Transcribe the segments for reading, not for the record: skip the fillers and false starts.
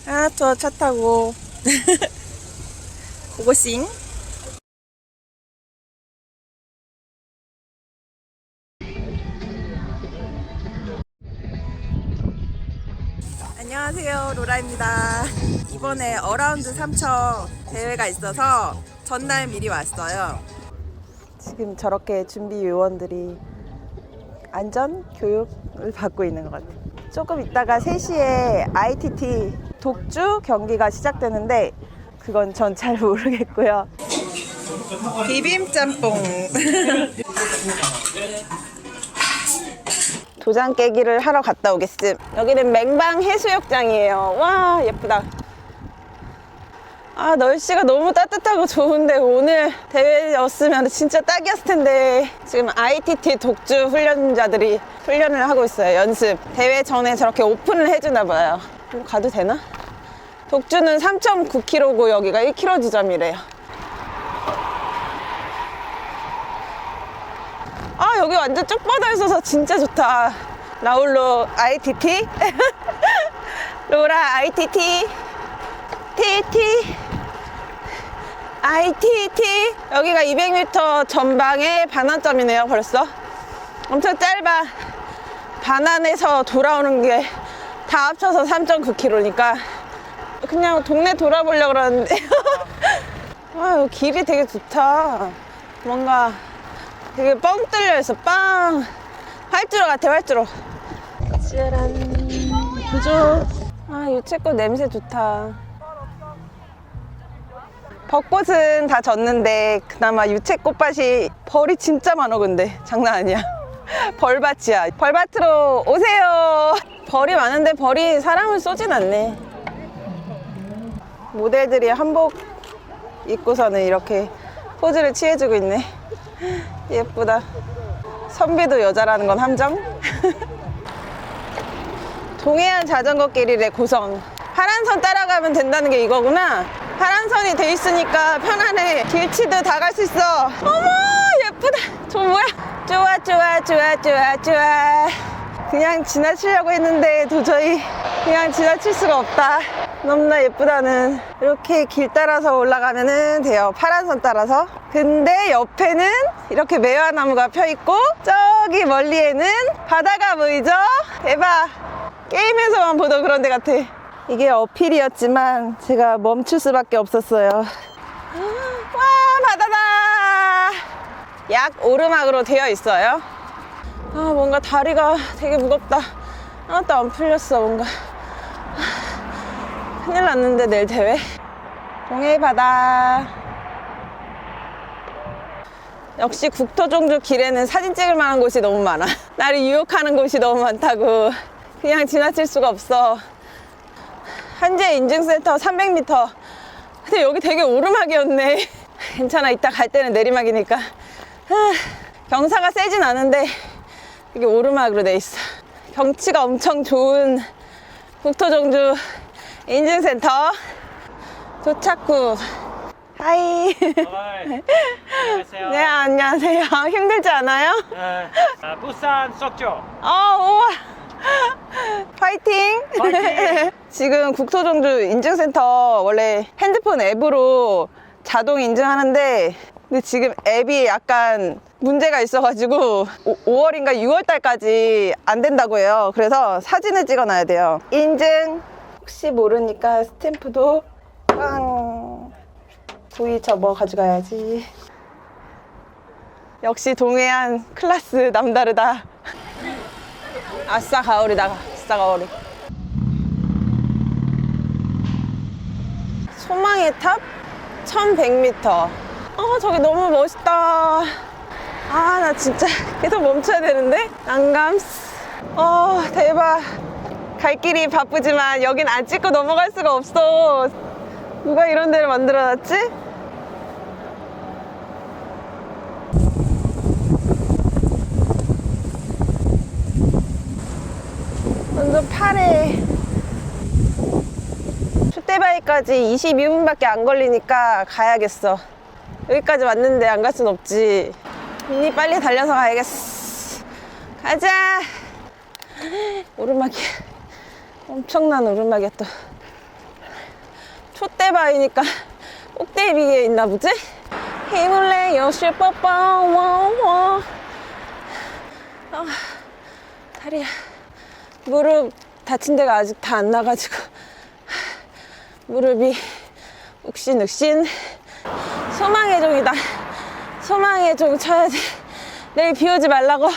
저 차 타고 고고싱. 안녕하세요, 로라입니다. 이번에 어라운드 삼척 대회가 있어서 전날 미리 왔어요. 지금 저렇게 준비 요원들이 안전 교육을 받고 있는 것 같아요. 조금 있다가 3시에 ITT 독주 경기가 시작되는데 그건 전 잘 모르겠고요. 비빔짬뽕. 도장 깨기를 하러 갔다 오겠음. 여기는 맹방 해수욕장이에요. 와, 예쁘다. 날씨가 너무 따뜻하고 좋은데 오늘 대회였으면 진짜 딱이었을 텐데. 지금 ITT 독주 훈련자들이 훈련을 하고 있어요. 연습. 대회 전에 저렇게 오픈을 해주나 봐요. 가도 되나? 독주는 3.9km고 여기가 1km 지점이래요. 여기 완전 쭉 뻗어 있어서 진짜 좋다. 라울로 ITT 로라 ITT TT ITT. 여기가 200m 전방의 반환점이네요. 벌써 엄청 짧아. 반환에서 돌아오는 게 다 합쳐서 3.9km니까 그냥 동네 돌아보려고 그러는데 여기 길이 되게 좋다. 뭔가 되게 뻥 뚫려 있어. 빵. 활주로 같아, 활주로. 짜란. 구조. 유채꽃 냄새 좋다. 벚꽃은 다 졌는데 그나마 유채꽃밭이 벌이 진짜 많아. 근데 장난 아니야. 벌밭이야. 벌밭으로 오세요. 벌이 많은데 벌이 사람을 쏘진 않네. 모델들이 한복 입고서는 이렇게 포즈를 취해주고 있네. 예쁘다. 선비도 여자라는 건 함정. 동해안 자전거길이래. 고성 파란선 따라가면 된다는 게 이거구나. 파란선이 돼 있으니까 편안해. 길치도 다 갈 수 있어. 어머, 예쁘다. 저 뭐야. 좋아 좋아 좋아 좋아 좋아. 그냥 지나치려고 했는데 도저히 그냥 지나칠 수가 없다. 너무나 예쁘다는. 이렇게 길 따라서 올라가면 돼요. 파란선 따라서. 근데 옆에는 이렇게 매화나무가 펴있고 저기 멀리에는 바다가 보이죠? 대박. 게임에서만 보던 그런 데 같아. 이게 어필이었지만 제가 멈출 수밖에 없었어요. 와, 바다다. 약 오르막으로 되어 있어요. 뭔가 다리가 되게 무겁다. 하나도 안 풀렸어. 뭔가 큰일 났는데 내일 대회. 동해 바다. 역시 국토종주 길에는 사진 찍을 만한 곳이 너무 많아. 나를 유혹하는 곳이 너무 많다고. 그냥 지나칠 수가 없어. 한재 인증센터 300m. 근데 여기 되게 오르막이었네. 괜찮아. 이따 갈 때는 내리막이니까. 경사가 세진 않은데 이게 오르막으로 돼 있어. 경치가 엄청 좋은 국토종주 인증센터 도착 후. 하이. 안녕하세요. 네, 안녕하세요. 힘들지 않아요? 부산 속초. 우와. 파이팅! 파이팅! 지금 국토종주 인증센터 원래 핸드폰 앱으로 자동 인증하는데 근데 지금 앱이 약간 문제가 있어가지고 5월인가 6월달까지 안 된다고 해요. 그래서 사진을 찍어놔야 돼요. 인증. 혹시 모르니까 스탬프도 빵. 부위 접어 가져가야지. 역시 동해안 클래스 남다르다. 아싸 가오리다. 아싸 가오리. 소망의 탑 1100m. 저기 너무 멋있다. 나 진짜 계속 멈춰야 되는데. 난감스. 대박. 갈 길이 바쁘지만 여긴 안 찍고 넘어갈 수가 없어. 누가 이런 데를 만들어놨지? 완전 파래. 숫대바위까지 22분밖에 안 걸리니까 가야겠어. 여기까지 왔는데 안 갈 순 없지. 이니 빨리 달려서 가야겠어. 가자. 오르막이야. 엄청난 오르막이야 또. 촛대바위니까 꼭대기 위에 있나 보지? 힘을 내요 슈퍼パワ아, 다리야. 무릎 다친 데가 아직 다 안 나가지고 무릎이 욱신욱신. 소망의 종이다. 소망의 종 쳐야지. 내일 비 오지 말라고. 와,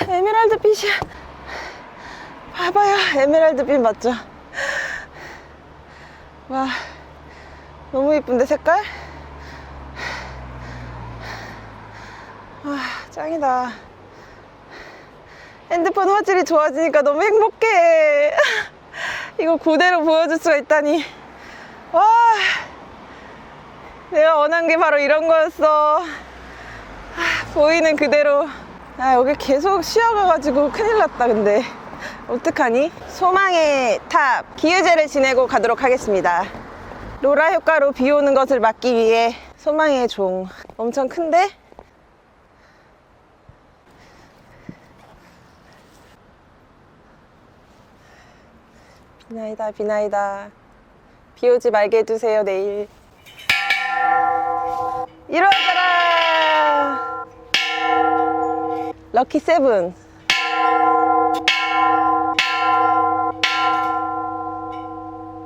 에메랄드 빛이야. 봐봐요, 에메랄드 빛 맞죠? 와, 너무 예쁜데 색깔? 와, 짱이다. 핸드폰 화질이 좋아지니까 너무 행복해. 이거 그대로 보여줄 수가 있다니. 와, 내가 원한 게 바로 이런 거였어. 보이는 그대로. 여기 계속 쉬어가가지고 큰일 났다. 근데 어떡하니? 소망의 탑 기유제를 지내고 가도록 하겠습니다. 로라 효과로 비 오는 것을 막기 위해 소망의 종. 엄청 큰데? 비나이다, 비나이다. 비 오지 말게 해주세요, 내일. 이루어져라! 럭키 세븐.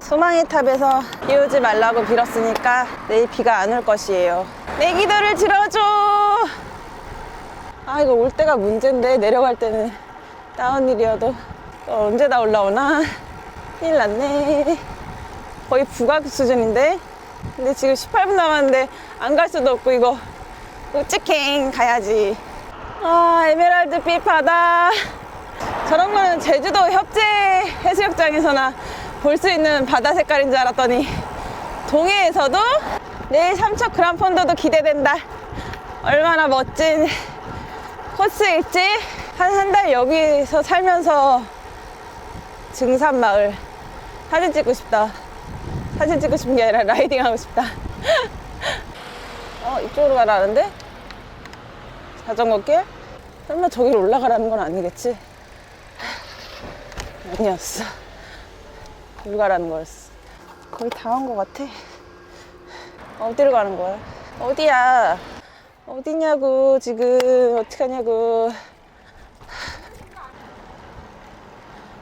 소망의 탑에서 비 오지 말라고 빌었으니까 내일 비가 안 올 것이에요. 내 기도를 들어줘! 이거 올 때가 문제인데, 내려갈 때는 다운힐이어도 또 언제 다 올라오나? 큰일 났네. 거의 북악 수준인데? 근데 지금 18분 남았는데 안 갈 수도 없고, 이거 우측행 가야지. 에메랄드 빛 바다. 저런 거는 제주도 협재 해수욕장에서나 볼 수 있는 바다 색깔인 줄 알았더니 동해에서도 내일 삼척 그란폰도도 기대된다. 얼마나 멋진 코스일지. 한 달 여기서 살면서 증산마을 사진 찍고 싶다. 사진 찍고 싶은 게 아니라 라이딩 하고 싶다. 이쪽으로 가라는데? 자전거길? 설마 저기로 올라가라는 건 아니겠지? 아니었어. 여기 가라는 거였어. 거의 다 온 것 같아. 어디로 가는 거야? 어디야? 어디냐고, 지금. 어떡하냐고.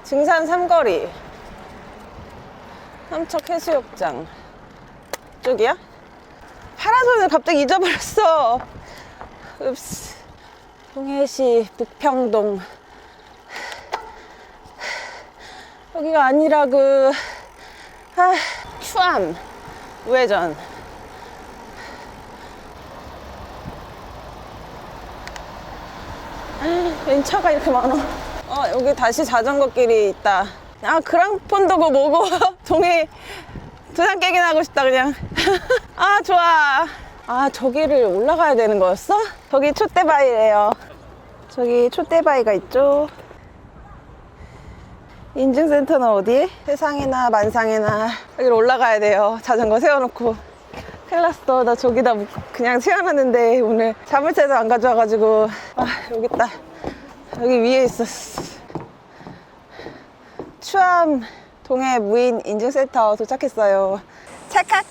증산 삼거리. 삼척 해수욕장. 이쪽이야? 파라솔을 갑자기 잊어버렸어. 읍스. 동해시 북평동. 여기가 아니라고. 추암 우회전. 웬 차가 이렇게 많아. 여기 다시 자전거 길이 있다. 그랑폰도고 뭐고. 동해 두산 깨기 나고 싶다 그냥. 좋아. 저기를 올라가야 되는 거였어? 저기 촛대바위래요. 저기 촛대바위가 있죠. 인증센터는 어디? 세상에나 만상에나. 여기로 올라가야 돼요. 자전거 세워놓고. 큰일 났어. 나 저기다 그냥 세워놨는데 오늘 자물쇠도 안 가져와가지고. 여기 있다. 여기 위에 있었어. 추암 동해 무인 인증센터 도착했어요. 찰칵.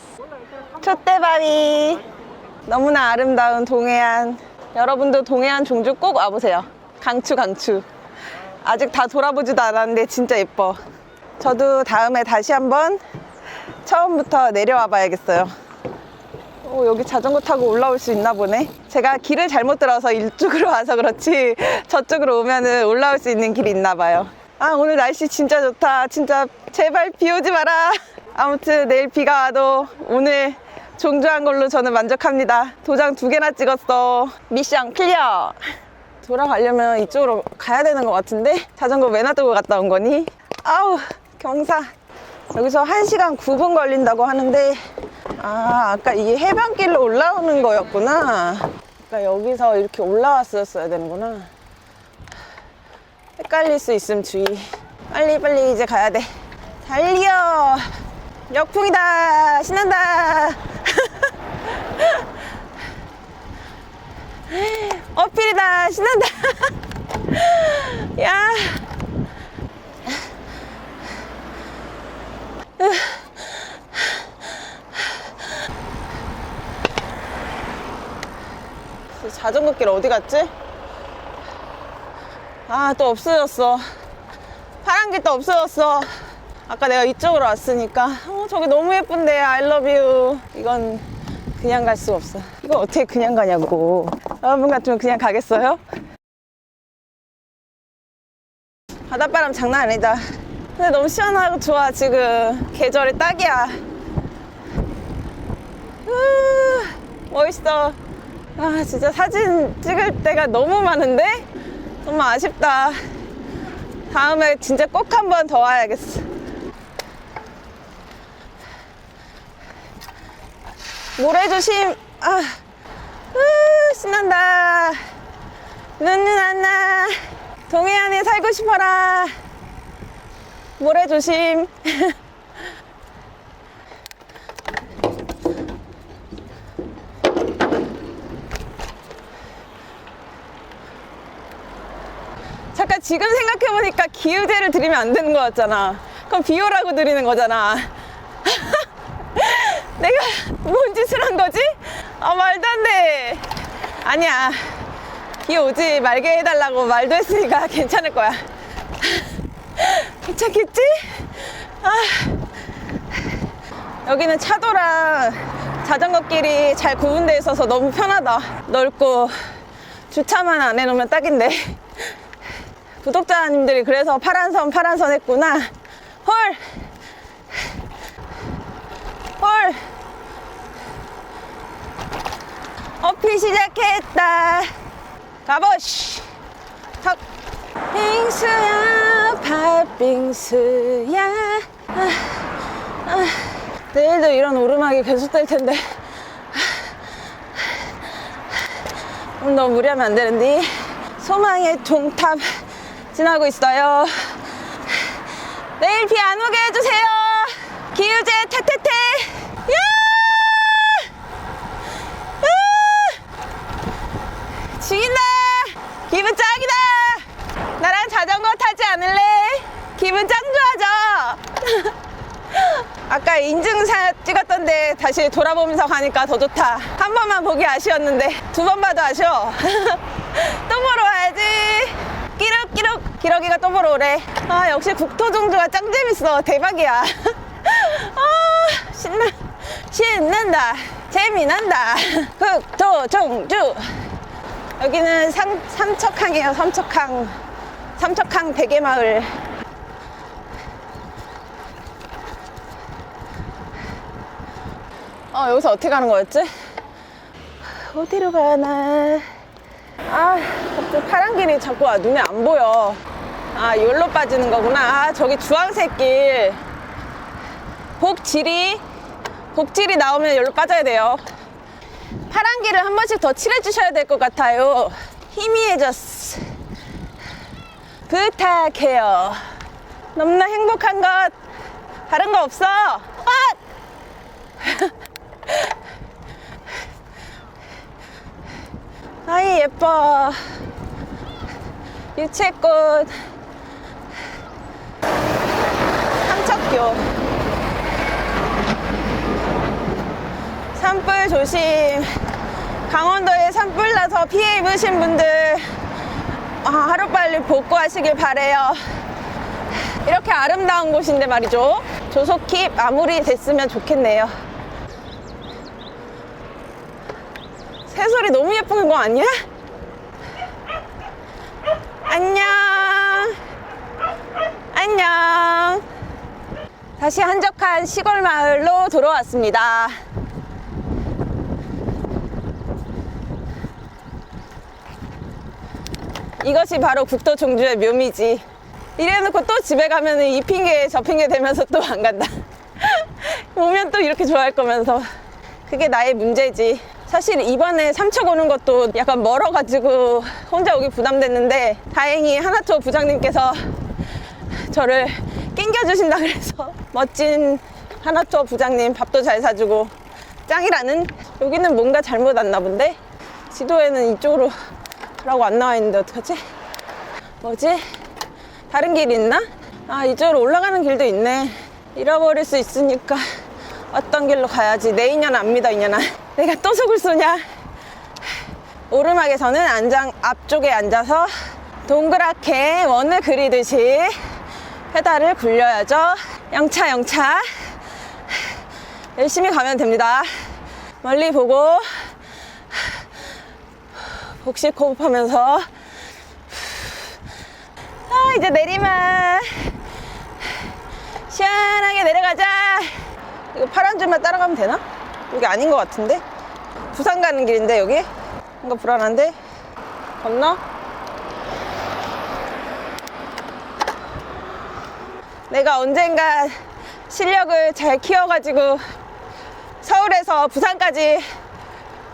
촛대바위. 너무나 아름다운 동해안. 여러분도 동해안 종주 꼭 와보세요. 강추 강추. 아직 다 돌아보지도 않았는데 진짜 예뻐. 저도 다음에 다시 한번 처음부터 내려와 봐야겠어요. 여기 자전거 타고 올라올 수 있나 보네. 제가 길을 잘못 들어서 이쪽으로 와서 그렇지 저쪽으로 오면은 올라올 수 있는 길이 있나 봐요. 오늘 날씨 진짜 좋다. 진짜 제발 비 오지 마라. 아무튼 내일 비가 와도 오늘 종주한 걸로 저는 만족합니다. 도장 2개나 찍었어. 미션 클리어. 돌아가려면 이쪽으로 가야 되는 것 같은데 자전거 왜 놔두고 갔다 온 거니? 경사. 여기서 1시간 9분 걸린다고 하는데 아까 이게 해변길로 올라오는 거였구나. 그러니까 여기서 이렇게 올라왔었어야 되는구나. 헷갈릴 수 있음 주의. 빨리 이제 가야 돼. 달려. 역풍이다. 신난다. 어필이다. 신난다. 야. 자전거 길 어디 갔지? 아, 또 없어졌어. 파란 길 또 없어졌어. 아까 내가 이쪽으로 왔으니까. 저기 너무 예쁜데, I love you. 이건 그냥 갈 수가 없어. 이거 어떻게 그냥 가냐고. 여러분 같으면 그냥 가겠어요? 바닷바람 장난 아니다. 근데 너무 시원하고 좋아. 지금 계절이 딱이야. 멋있어. 아, 진짜 사진 찍을 때가 너무 많은데 정말 아쉽다. 다음에 진짜 꼭 한 번 더 와야겠어. 모래 조심. 신난다. 눈은 안 나. 동해안에 살고 싶어라. 모래 조심. 잠깐 지금 생각해보니까 기우제를 드리면 안 되는 거 같잖아. 그럼 비오라고 드리는 거잖아. 내가 뭔 짓을 한 거지? 아, 말도 안 돼. 아니야. 비 오지 말게 해달라고 말도 했으니까 괜찮을 거야. 괜찮겠지? 여기는 차도랑 자전거 길이 잘 구분되어 있어서 너무 편하다. 넓고 주차만 안 해놓으면 딱인데. 구독자님들이 그래서 파란선 했구나. 헐. 어필 시작했다. 가보시. 턱. 빙수야, 팥빙수야. 내일도 이런 오르막이 계속될 텐데. 너무 무리하면 안 되는데. 소망의 종탑 지나고 있어요. 내일 비 안 오게 해주세요. 기우제 태태태. 죽인다. 기분 짱이다. 나랑 자전거 타지 않을래? 기분 짱 좋아져. 아까 인증샷 찍었던데 다시 돌아보면서 가니까 더 좋다. 한 번만 보기 아쉬웠는데 두 번 봐도 아쉬워. 또 보러 와야지. 끼룩끼룩. 기러기가 또 보러 오래. 아, 역시 국토종주가 짱 재밌어. 대박이야. 신난다. 재미난다. 국토종주. 여기는 삼척항이에요. 삼척항 베개마을. 여기서 어떻게 가는 거였지? 어디로 가나? 갑자기 파란 길이 자꾸 눈에 안 보여. 여기로 빠지는 거구나. 저기 주황색 길. 복지리 나오면 여기로 빠져야 돼요. 파란 길을 한 번씩 더 칠해주셔야 될 것 같아요. 희미해졌어. 부탁해요. 너무나 행복한 것 다른 거 없어. 아이, 예뻐. 유채꽃. 삼척교. 산불 조심. 강원도에 산불 나서 피해 입으신 분들 하루빨리 복구하시길 바래요. 이렇게 아름다운 곳인데 말이죠. 조속히 마무리됐으면 좋겠네요. 새소리 너무 예쁜 거 아니야? 안녕. 다시 한적한 시골 마을로 돌아왔습니다. 이것이 바로 국토종주의 묘미지. 이래놓고 또 집에 가면 이 핑계 저 핑계 대면서 또 안 간다. 오면 또 이렇게 좋아할 거면서. 그게 나의 문제지. 사실 이번에 삼척 오는 것도 약간 멀어가지고 혼자 오기 부담됐는데 다행히 하나투어 부장님께서 저를 낑겨주신다 그래서 멋진 하나투어 부장님 밥도 잘 사주고 짱이라는. 여기는 뭔가 잘못 왔나 본데? 지도에는 이쪽으로 라고 안 나와 있는데 어떡하지? 뭐지? 다른 길이 있나? 이쪽으로 올라가는 길도 있네. 잃어버릴 수 있으니까 왔던 길로 가야지. 내 인연 안 믿어, 이년아. 내가 또 속을 쏘냐? 오르막에서는 안장 앞쪽에 앉아서 동그랗게 원을 그리듯이 페달을 굴려야죠. 영차 영차 열심히 가면 됩니다. 멀리 보고 복식 호흡하면서 이제 내리막 시원하게 내려가자. 이거 파란 줄만 따라가면 되나? 여기 아닌 것 같은데? 부산 가는 길인데 여기? 뭔가 불안한데? 건너? 내가 언젠가 실력을 잘 키워가지고 서울에서 부산까지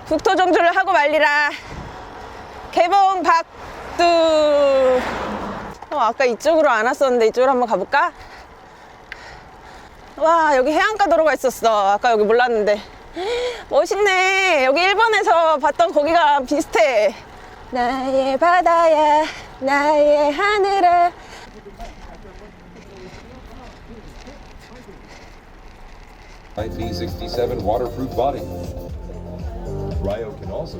국토종주를 하고 말리라. 개봉 박두. 아까 이쪽으로 안 왔었는데 이쪽으로 한번 가볼까? 와, 여기 해안가 도로가 있었어. 아까 여기 몰랐는데. 멋있네. 여기 일본에서 봤던 거기가 비슷해. 나의 바다야, 나의 하늘아. IP67 waterproof body. Ryo can also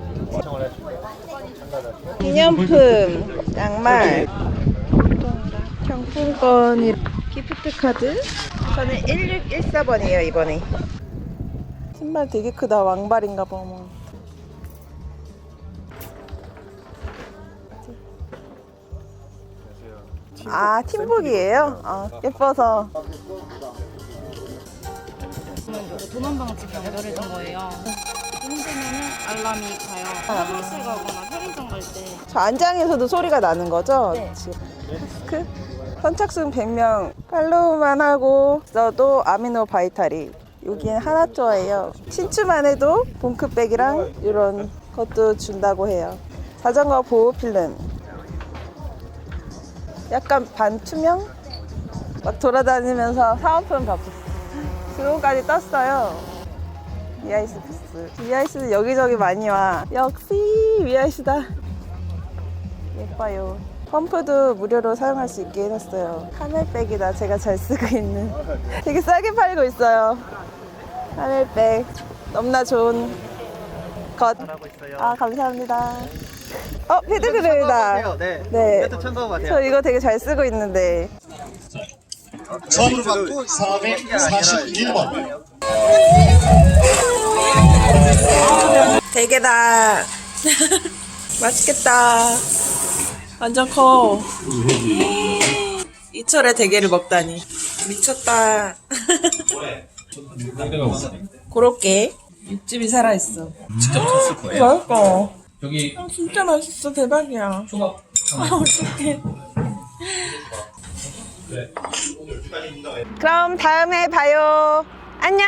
기념품, 양말, 경품권, 기프트 카드. 저는 1614번이에요, 이번에. 신발 되게 크다. 왕발인가 봐. 뭐. 아, 팀복이에요? 아, 예뻐서. 도난방지 연결해 준 거예요. 힘들면은 알람이 가요. 화장실 가거나 편의점 갈 때. 저 안장에서도 소리가 나는 거죠? 네. 마스크? 선착순 100명 팔로우만 하고 있어도 아미노 바이탈이 여기는 하나쪼예요. 신추만 해도 봉크백이랑 이런 것도 준다고 해요. 자전거 보호 필름. 약간 반투명? 막 돌아다니면서 사은품 받고 드론까지 떴어요. 위아이스 부스. 위아이스는 여기저기 많이 와. 역시 위아이스다. 예뻐요. 펌프도 무료로 사용할 수 있게 해놨어요. 하멜백이다. 제가 잘 쓰고 있는. 되게 싸게 팔고 있어요. 하멜백. 너무나 좋은 것. 아, 감사합니다. 패드그레이다. 네. 저 이거 되게 잘 쓰고 있는데. 전으로 받고 441번. 대게다. 맛있겠다. 완전 커. 이철의 대게를 먹다니. 미쳤다. 고로케. 육즙이 살아있어. 직접 쳤을 거예요. 맛있어. 여기 진짜 맛있어. 대박이야. 초밥 어떡해. 그럼 다음에 봐요. 안녕.